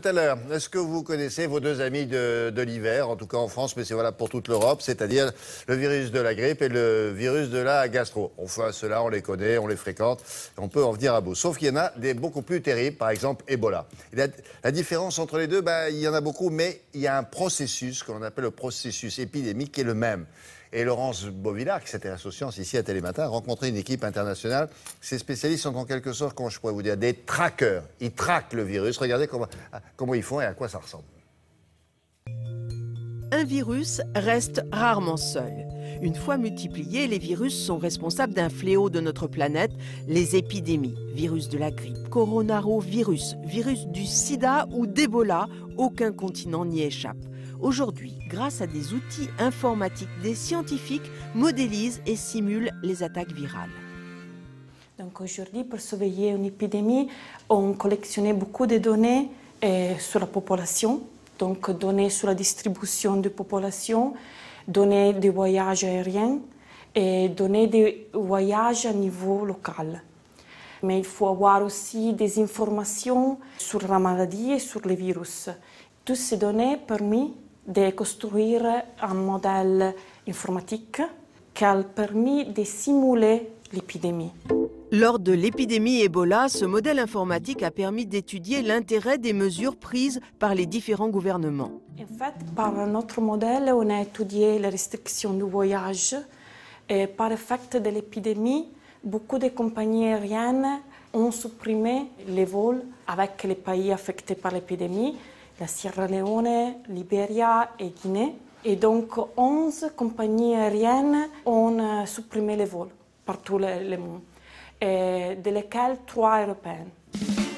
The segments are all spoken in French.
tout à l'heure. Est-ce que vous connaissez vos deux amis de l'hiver, en tout cas en France, mais c'est valable pour toute l'Europe, c'est-à-dire le virus de la grippe et le virus de la gastro. Enfin, ceux-là, on les connaît, on les fréquente, et on peut en venir à bout. Sauf qu'il y en a des beaucoup plus terribles, par exemple Ebola. Et la différence entre les deux, il y en a beaucoup, mais il y a un processus qu'on appelle le processus épidémique qui est le même. Et Laurence Beauvillard, qui s'intéresse aux sciences ici à Télématin, a rencontré une équipe internationale. Ces spécialistes sont en quelque sorte, comment je pourrais vous dire, des traqueurs. Ils traquent le virus. Regardez comment ils font et à quoi ça ressemble. Un virus reste rarement seul. Une fois multipliés, les virus sont responsables d'un fléau de notre planète, les épidémies. Virus de la grippe, coronavirus, virus du sida ou d'Ebola, aucun continent n'y échappe. Aujourd'hui, grâce à des outils informatiques, des scientifiques modélisent et simulent les attaques virales. Donc aujourd'hui, pour surveiller une épidémie, on collectionnait beaucoup de données sur la population, donc données sur la distribution de population, données de voyages aériens et données de voyages à niveau local. Mais il faut avoir aussi des informations sur la maladie et sur les virus. Toutes ces données permettent de construire un modèle informatique qui a permis de simuler l'épidémie. Lors de l'épidémie Ebola, ce modèle informatique a permis d'étudier l'intérêt des mesures prises par les différents gouvernements. En fait, par notre modèle, on a étudié les restrictions du voyage. Et par effet de l'épidémie, beaucoup de compagnies aériennes ont supprimé les vols avec les pays affectés par l'épidémie, la Sierra Leone, Libéria et Guinée. Et donc 11 compagnies aériennes ont supprimé les vols partout le monde, et de lesquelles 3 européennes.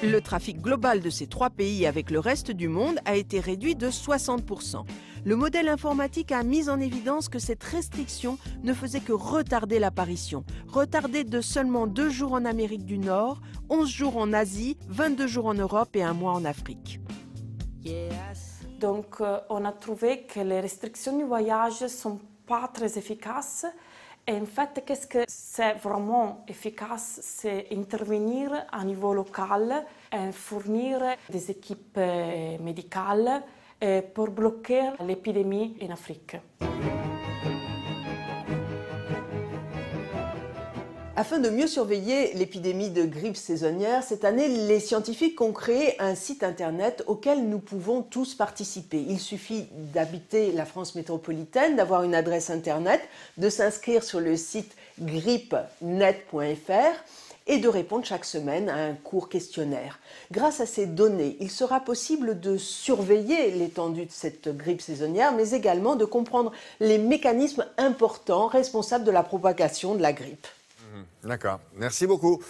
Le trafic global de ces 3 pays avec le reste du monde a été réduit de 60%. Le modèle informatique a mis en évidence que cette restriction ne faisait que retarder l'apparition. Retardée de seulement 2 jours en Amérique du Nord, 11 jours en Asie, 22 jours en Europe et 1 mois en Afrique. Donc on a trouvé que les restrictions du voyage ne sont pas très efficaces. Et en fait, qu'est-ce que c'est vraiment efficace? C'est intervenir à niveau local et fournir des équipes médicales pour bloquer l'épidémie en Afrique. Afin de mieux surveiller l'épidémie de grippe saisonnière, cette année, les scientifiques ont créé un site internet auquel nous pouvons tous participer. Il suffit d'habiter la France métropolitaine, d'avoir une adresse internet, de s'inscrire sur le site grippenet.fr et de répondre chaque semaine à un court questionnaire. Grâce à ces données, il sera possible de surveiller l'étendue de cette grippe saisonnière, mais également de comprendre les mécanismes importants responsables de la propagation de la grippe. D'accord. Merci beaucoup.